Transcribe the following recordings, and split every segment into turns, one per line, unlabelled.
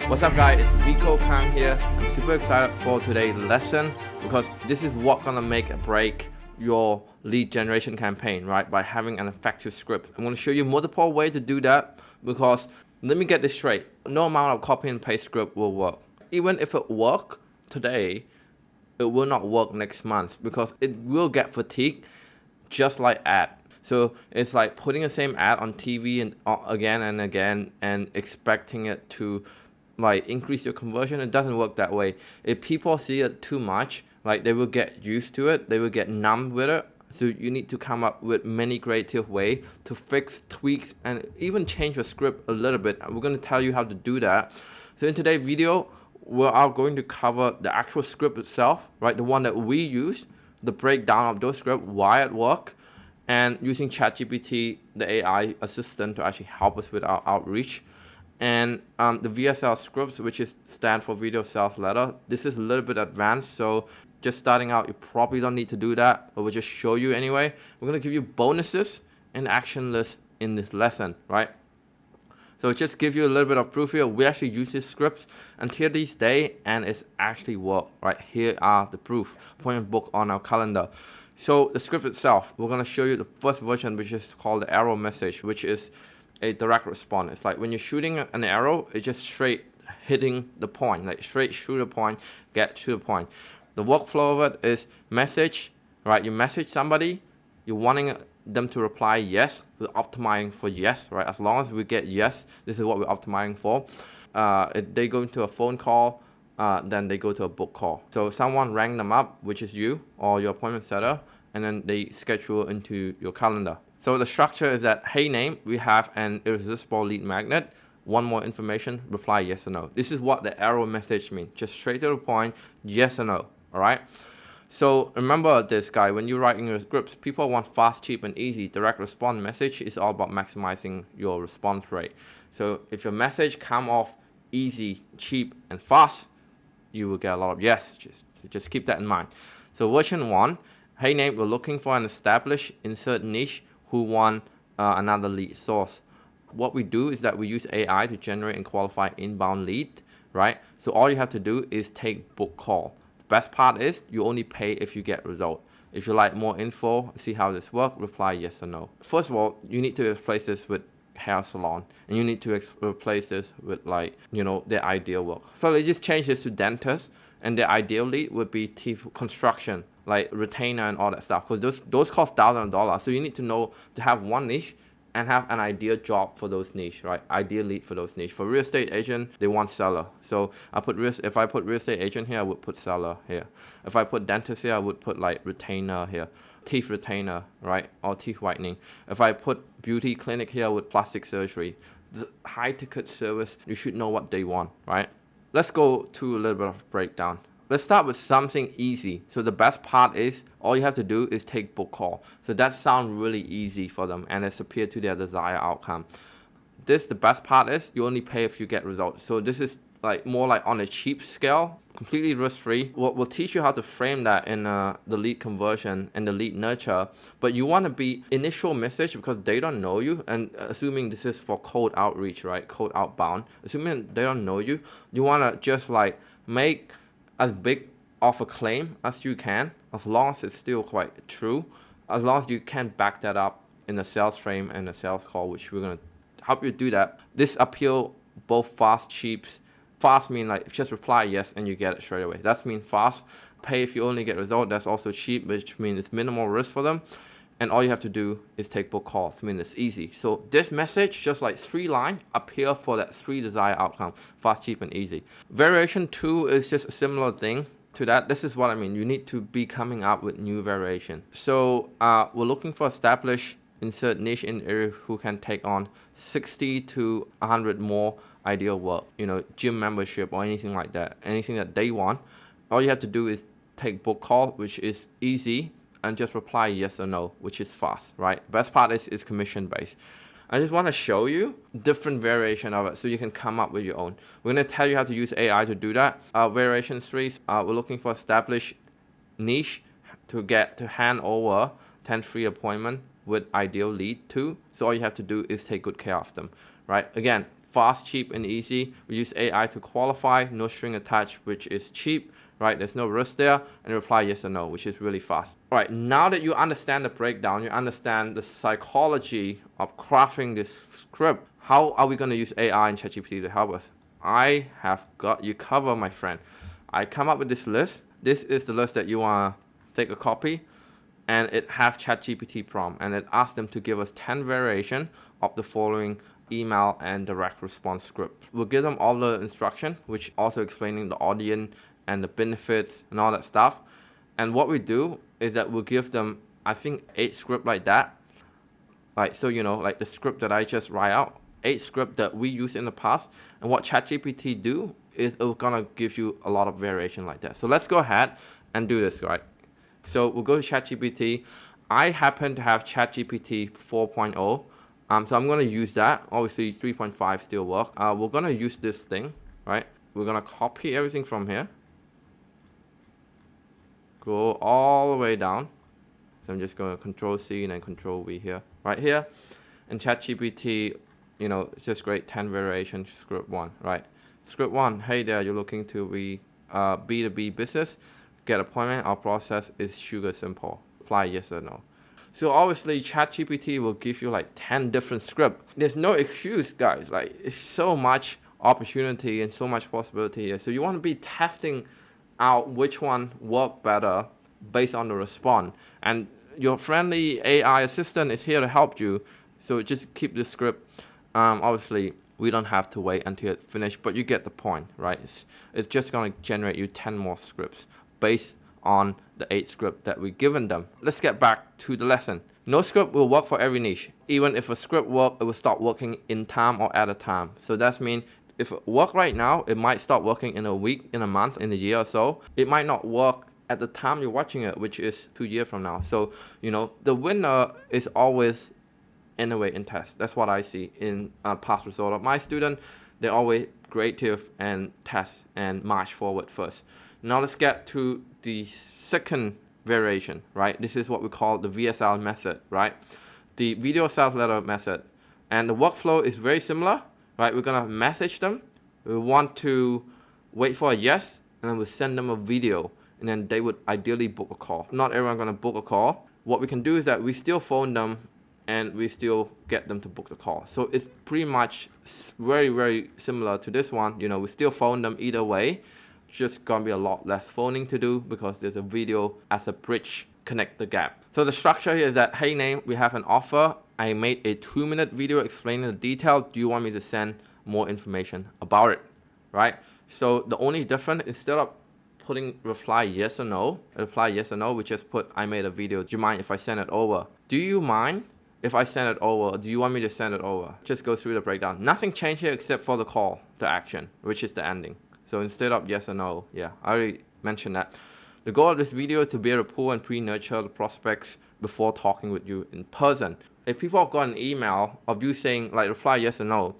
What's up guys, it's Rico Kang here. I'm super excited for today's lesson because this is what's gonna make or break your lead generation campaign, right? By having an effective script. I'm gonna show you multiple ways to do that because let me get this straight. No amount of copy and paste script will work. Even if it works today, it will not work next month because it will get fatigued just like ad. So it's like putting the same ad on TV and again and again and expecting it to like increase your conversion. It doesn't work that way. If people see it too much, like they will get used to it, they will get numb with it. So you need to come up with many creative ways to fix, tweaks, and even change your script a little bit. We're going to tell you how to do that. So in today's video, we are going to cover the actual script itself, right? The one that we use, the breakdown of those scripts, why it works, and using ChatGPT, the AI assistant, to actually help us with our outreach. And the VSL scripts, which is stand for video sales letter. This is a little bit advanced, so just starting out, you probably don't need to do that, but we'll just show you anyway. We're gonna give you bonuses and action lists in this lesson, right? So just give you a little bit of proof here. We actually use this script until this day, and it's actually worked, right? Here are the proof. Appointment book on our calendar. So the script itself, we're gonna show you the first version, which is called the arrow message, which is a direct response. It's like when you're shooting an arrow, it's just straight hitting the point, like straight shoot the point, get to the point. The workflow of it is message, right? You message somebody, you're wanting them to reply yes, we're optimizing for yes, right? As long as we get yes, this is what we're optimizing for. If they go into a phone call, then they go to a book call. So someone rang them up, which is you or your appointment setter, and then they schedule into your calendar. So the structure is that, hey name, we have an irresistible lead magnet. One more information, reply yes or no. This is what the arrow message means. Just straight to the point, yes or no, all right? So remember this guy, when you're writing your scripts, people want fast, cheap, and easy. Direct response message is all about maximizing your response rate. So if your message come off easy, cheap, and fast, you will get a lot of yes. Just keep that in mind. So version 1, hey name, we're looking for an established insert niche who want another lead source. What we do is that we use AI to generate and qualify inbound lead, right? So all you have to do is take book call. The best part is you only pay if you get result. If you like more info, see how this works, reply yes or no. First of all, you need to replace this with hair salon, and you need to replace this with, like, you know, their ideal work. So they just change this to dentist, and their ideal lead would be teeth construction, like retainer and all that stuff, because those cost thousands of dollars. So you need to know to have one niche and have an ideal job for those niche, right? Ideal lead for those niche. For real estate agent, they want seller. So if I put real estate agent here, I would put seller here. If I put dentist here, I would put like retainer here. Teeth retainer, right? Or teeth whitening. If I put beauty clinic here, with plastic surgery. The high ticket service, you should know what they want, right? Let's go to a little bit of breakdown. Let's start with something easy. So the best part is all you have to do is take book call. So that sounds really easy for them, and it's appear to their desired outcome. The best part is you only pay if you get results. So this is like more like on a cheap scale, completely risk-free. We'll teach you how to frame that in the lead conversion and the lead nurture. But you want to be initial message because they don't know you, and assuming this is for cold outreach, right? Cold outbound. Assuming they don't know you, you want to just like make as big of a claim as you can, as long as it's still quite true, as long as you can back that up in a sales frame and a sales call, which we're going to help you do that. This appeal both fast, cheap. Fast mean like just reply yes and you get it straight away. That's mean fast. Pay if you only get result. That's also cheap, which means it's minimal risk for them. And all you have to do is take book calls. I mean, it's easy. So this message, just like 3 lines, appear for that 3 desired outcome: fast, cheap, and easy. Variation 2 is just a similar thing to that. This is what I mean. You need to be coming up with new variation. So we're looking for established insert niche in area who can take on 60 to 100 more ideal work, you know, gym membership or anything like that, anything that they want. All you have to do is take book call, which is easy, and just reply yes or no, which is fast, right? Best part is commission based. I just want to show you different variation of it so you can come up with your own. We're going to tell you how to use AI to do that. Variation 3, we're looking for established niche to hand over 10 free appointment with ideal lead too. So all you have to do is take good care of them, right? Again, fast, cheap, and easy. We use AI to qualify, no string attached, which is cheap, right? There's no risk there, and reply yes or no, which is really fast. All right, now that you understand the breakdown, you understand the psychology of crafting this script, how are we going to use AI and ChatGPT to help us? I have got you covered, my friend. I come up with this list. This is the list that you want to take a copy, and it have ChatGPT prompt, and it asks them to give us 10 variation of the following email and direct response script. We'll give them all the instruction, which also explaining the audience and the benefits and all that stuff. And what we do is that we'll give them, I think, 8 script like that. Like, so, you know, like the script that I just write out, 8 script that we use in the past. And what ChatGPT do is it's gonna give you a lot of variation like that. So let's go ahead and do this, right? So we'll go to ChatGPT. I happen to have ChatGPT 4.0. So I'm going to use that. Obviously 3.5 still work. We're going to use this thing, right? We're going to copy everything from here. Go all the way down. So I'm just going to Control C and then Control V here. Right here. And ChatGPT, you know, it's just great 10 variation script 1, right? Script 1, hey there, you're looking to be B2B business. Get appointment, our process is sugar simple. Apply yes or no. So obviously ChatGPT will give you like 10 different scripts. There's no excuse, guys. Like, it's so much opportunity and so much possibility here. So you want to be testing out which one work better based on the response. And your friendly AI assistant is here to help you. So just keep the script. Obviously, we don't have to wait until it's finished, but you get the point, right? It's just going to generate you 10 more scripts based on the 8 script that we've given them. Let's get back to the lesson. No script will work for every niche. Even if a script works, it will start working in time or at a time. So that means if it works right now, it might start working in a week, in a month, in a year or so. It might not work at the time you're watching it, which is 2 years from now. So, you know, the winner is always innovate and test. That's what I see in past result of my student. They're always creative and test and march forward first. Now let's get to the second variation, right? This is what we call the VSL method, right? The video sales letter method. And the workflow is very similar, right? We're gonna message them. We want to wait for a yes, and then we'll send them a video, and then they would ideally book a call. Not everyone gonna book a call. What we can do is that we still phone them and we still get them to book the call. So it's pretty much very, very similar to this one. You know, we still phone them either way. Just gonna be a lot less phoning to do because there's a video as a bridge, connect the gap. So the structure here is that, hey name, we have an offer. I made a 2-minute video explaining the detail. Do you want me to send more information about it, right? So the only difference, instead of putting reply yes or no, we just put, I made a video. Do you mind if I send it over? Do you mind if I send it over? Do you want me to send it over? Just go through the breakdown. Nothing changed here except for the call to action, which is the ending. So instead of yes or no, yeah, I already mentioned that. The goal of this video is to build rapport and pre-nurture the prospects before talking with you in person. If people have got an email of you saying like reply yes or no,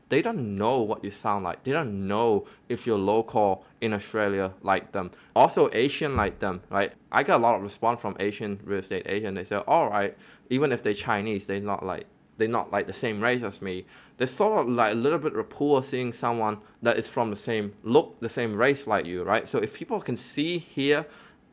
they don't know what you sound like. They don't know if you're local in Australia like them. Also Asian like them, right? I got a lot of response from Asian real estate agents. They say, all right, even if they're Chinese, they're not like the same race as me. There's sort of like a little bit rapport seeing someone that is from the same look, the same race like you, right? So if people can see, hear,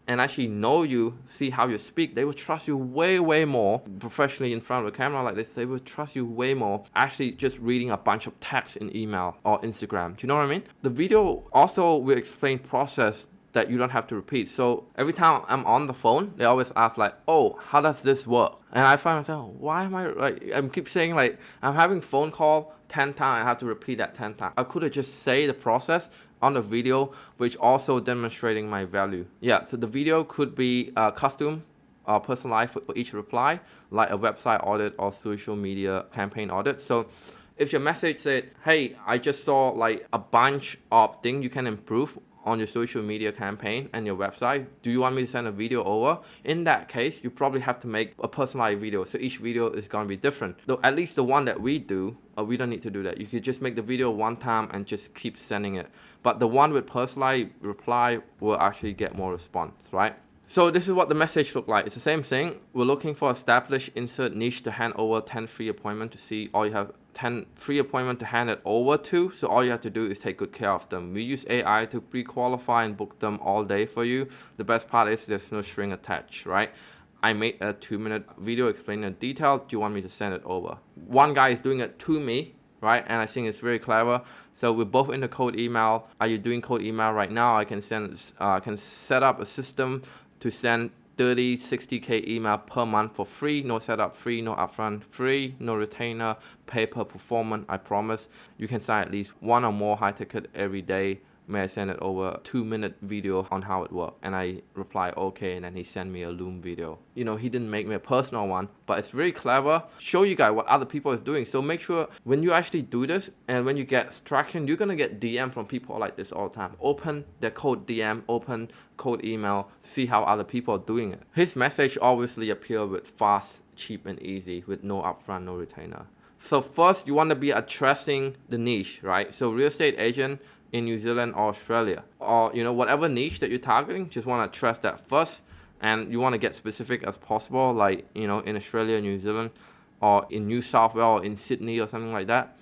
and actually know you, see how you speak, they will trust you way, way more. Professionally in front of a camera like this, they will trust you way more. Actually just reading a bunch of text in email or Instagram. Do you know what I mean? The video also will explain process that you don't have to repeat. So every time I'm on the phone, they always ask like, oh, how does this work? And I find myself, why am I like, I'm keep saying like, I'm having phone call 10 times, I have to repeat that 10 times. I could have just say the process on the video, which also demonstrating my value. Yeah, so the video could be custom or personalized for each reply, like a website audit or social media campaign audit. So if your message said, hey, I just saw like a bunch of things you can improve on your social media campaign and your website, do you want me to send a video over? In that case, you probably have to make a personalized video. So each video is going to be different. Though at least the one that we do, we don't need to do that. You could just make the video one time and just keep sending it. But the one with personalized reply will actually get more response, right? So this is what the message look like. It's the same thing. We're looking for established insert niche to hand over 10 free appointment to see all you have 10 free appointments to hand it over to. So all you have to do is take good care of them. We use AI to pre-qualify and book them all day for you. The best part is there's no string attached, right? I made a 2-minute video explaining the detail. Do you want me to send it over? One guy is doing it to me, right? And I think it's very clever. So we're both in the cold email. Are you doing cold email right now? I can set up a system to send 30, 60K email per month for free, no setup, free, no upfront, free, no retainer, pay per performance, I promise. You can sign at least one or more high ticket every day. May I send it over a 2-minute video on how it works? And I reply, okay, and then he sent me a Loom video. You know, he didn't make me a personal one, but it's very clever. Show you guys what other people is doing. So make sure when you actually do this and when you get traction, you're gonna get DM from people like this all the time. Open the code DM, open code email, see how other people are doing it. His message obviously appear with fast, cheap, and easy with no upfront, no retainer. So first, you want to be addressing the niche, right? So real estate agent in New Zealand or Australia, or whatever niche that you're targeting, just want to address that first, and you want to get specific as possible, like in Australia, New Zealand, or in New South Wales, or in Sydney, or something like that.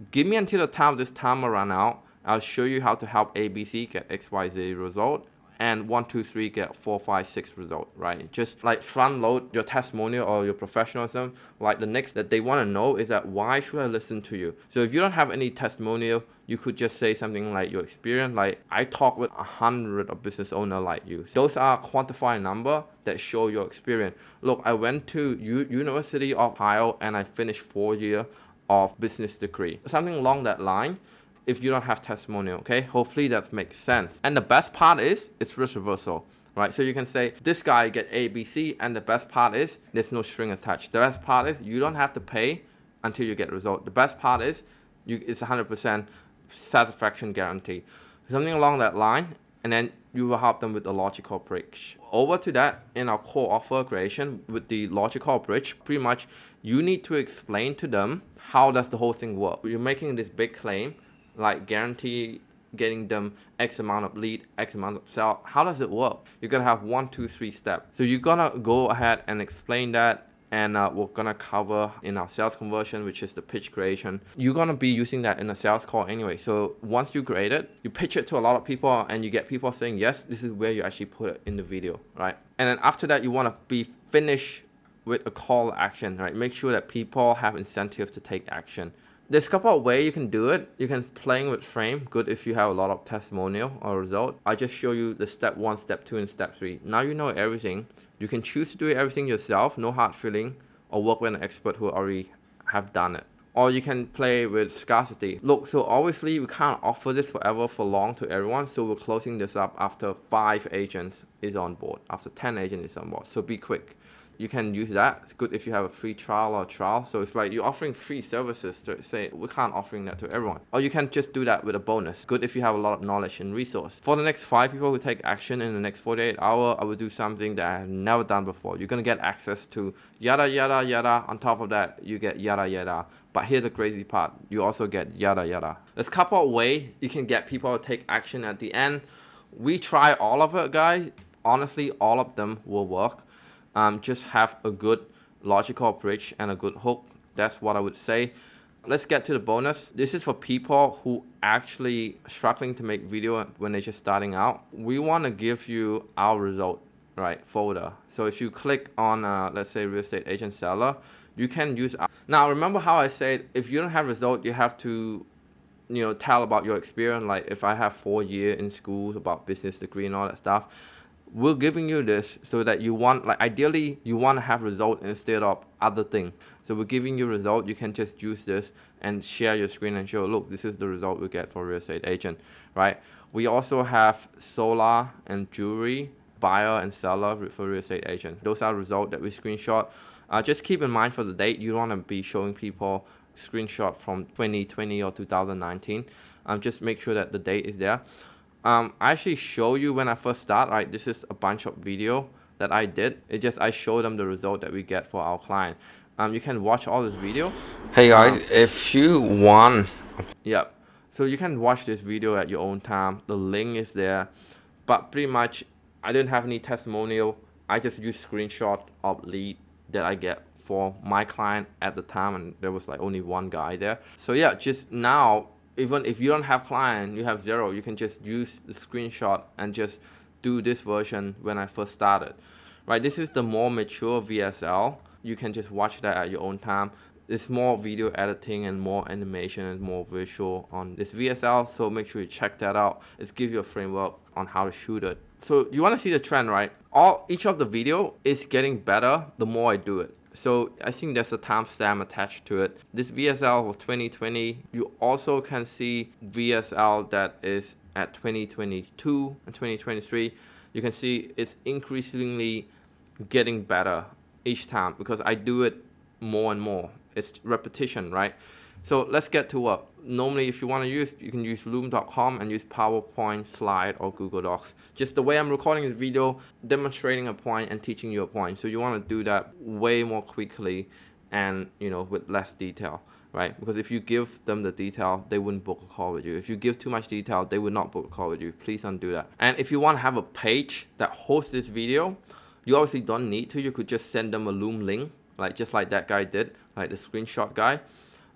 Give me until the time this timer run out. I'll show you how to help ABC get XYZ result, and 1, 2, 3 get 4, 5, 6 result, right? Just like front load your testimonial or your professionalism. Like the next that they want to know is that why should I listen to you? So if you don't have any testimonial, you could just say something like your experience. Like I talk with 100 of business owner like you. Those are quantified number that show your experience. Look, I went to University of Ohio and I finished 4 years of business degree. Something along that line. If you don't have testimonial, okay? Hopefully that makes sense. And the best part is, it's risk reversal, right? So you can say, this guy get A, B, C, and the best part is, there's no string attached. The best part is, you don't have to pay until you get result. The best part is, it's 100% satisfaction guarantee. Something along that line, and then you will help them with the logical bridge. Over to that, in our core offer creation with the logical bridge, pretty much you need to explain to them how does the whole thing work. You're making this big claim, like guarantee getting them X amount of lead, X amount of sale. How does it work? You're gonna have 1, 2, 3 steps. So you're gonna go ahead and explain that, and we're gonna cover in our sales conversion, which is the pitch creation. You're gonna be using that in a sales call anyway. So once you create it, you pitch it to a lot of people and you get people saying, yes, this is where you actually put it in the video, right? And then after that, you wanna be finished with a call to action, right? Make sure that people have incentive to take action. There's a couple of ways you can do it. You can playing with frame, good if you have a lot of testimonial or result. I just show you the step 1, step 2, and step 3. Now you know everything. You can choose to do everything yourself, no hard feeling, or work with an expert who already have done it. Or you can play with scarcity. Look, so obviously we can't offer this forever for long to everyone, so we're closing this up after 5 agents is on board, after 10 agents is on board, so be quick. You can use that. It's good if you have a free trial or trial. So it's like you're offering free services to say, we can't offering that to everyone. Or you can just do that with a bonus. Good if you have a lot of knowledge and resource. For the next 5 people who take action in the next 48 hours, I will do something that I have never done before. You're going to get access to yada, yada, yada. On top of that, you get yada, yada. But here's the crazy part. You also get yada, yada. There's a couple of ways you can get people to take action at the end. We try all of it, guys. Honestly, all of them will work. Just have a good logical bridge and a good hook. That's what I would say. Let's get to the bonus. This is for people who actually struggling to make video when they're just starting out. We want to give you our result, right, folder. So if you click on, let's say, real estate agent seller, you can use. Now, remember how I said, if you don't have result, you have to tell about your experience. Like if I have 4 years in school about business degree and all that stuff. We're giving you this so that you want, like ideally you want to have result instead of other thing. So we're giving you result. You can just use this and share your screen and show, look, this is the result we get for real estate agent, right? We also have solar and jewelry, buyer and seller for real estate agent. Those are results that we screenshot. Just keep in mind for the date, you don't want to be showing people screenshot from 2020 or 2019. Just make sure that the date is there. I actually show you when I first start, right? This is a bunch of video that I did. I show them the result that we get for our client. You can watch all this video. Hey guys, if you want. Yep. So you can watch this video at your own time. The link is there. But pretty much, I didn't have any testimonial. I just use screenshot of lead that I get for my client at the time, and there was like only one guy there. So yeah, just now, even if you don't have client, you have 0, you can just use the screenshot and just do this version when I first started. Right, this is the more mature VSL. You can just watch that at your own time. It's more video editing and more animation and more visual on this VSL, so make sure you check that out. It's give you a framework on how to shoot it. So you want to see the trend, right? Each of the video is getting better the more I do it. So I think there's a timestamp attached to it. This VSL of 2020, you also can see VSL that is at 2022 and 2023. You can see it's increasingly getting better each time because I do it more and more. It's repetition, right? So let's get to work. Normally, if you want to use, you can use loom.com and use PowerPoint, Slide, or Google Docs. Just the way I'm recording this video, demonstrating a point and teaching you a point. So you want to do that way more quickly and with less detail, right? Because if you give them the detail, they wouldn't book a call with you. If you give too much detail, they would not book a call with you. Please don't do that. And if you want to have a page that hosts this video, you obviously don't need to. You could just send them a Loom link, just like that guy did, like the screenshot guy.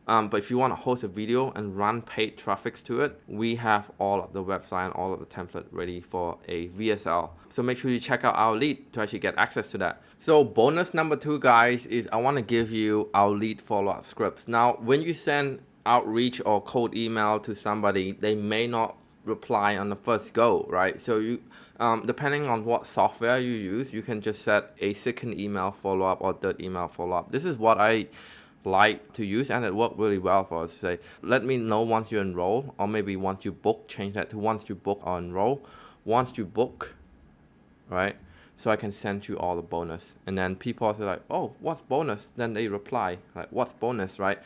But if you want to host a video and run paid traffic to it, we have all of the website and all of the template ready for a VSL. So make sure you check out our lead to actually get access to that. So bonus number 2, guys, is I want to give you our lead follow-up scripts. Now, when you send outreach or cold email to somebody, they may not reply on the first go, right? So you, depending on what software you use, you can just set a second email follow-up or third email follow-up. This is what I like to use, and it worked really well for us. Say, let me know once you enroll, or maybe once you book, change that to once you book or enroll. Once you book, right? So I can send you all the bonus. And then people are like, oh, what's bonus? Then they reply, like, what's bonus, right?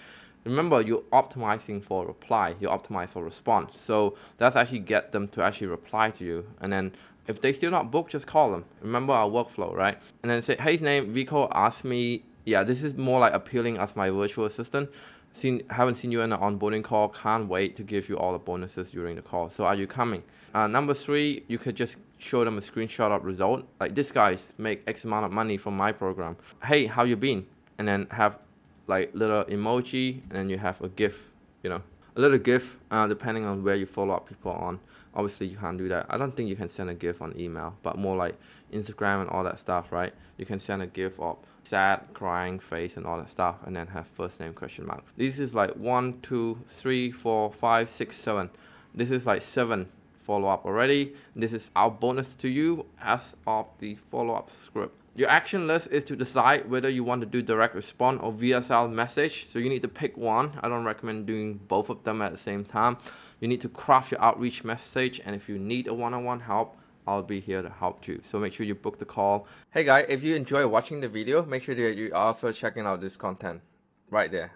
Remember, you're optimizing for reply, you optimize for response. So that's actually get them to actually reply to you. And then if they still not booked, just call them. Remember our workflow, right? And then say, hey, name, Vico asked me, yeah, this is more like appealing as my virtual assistant. Haven't seen you in an onboarding call, can't wait to give you all the bonuses during the call. So are you coming? Number 3, you could just show them a screenshot of result. Like, this guy's make X amount of money from my program. Hey, how you been? And then have like little emoji, and then you have a GIF, a little GIF, depending on where you follow up people on. Obviously, you can't do that. I don't think you can send a GIF on email, but more like Instagram and all that stuff, right? You can send a GIF of sad, crying face and all that stuff, and then have first name question marks. This is like 1, 2, 3, 4, 5, 6, 7. This is like 7 follow-up already. This is our bonus to you as of the follow-up script. Your action list is to decide whether you want to do direct response or VSL message. So you need to pick one. I don't recommend doing both of them at the same time. You need to craft your outreach message, and if you need a one-on-one help, I'll be here to help you. So make sure you book the call. Hey guys, if you enjoy watching the video, make sure that you also checking out this content right there.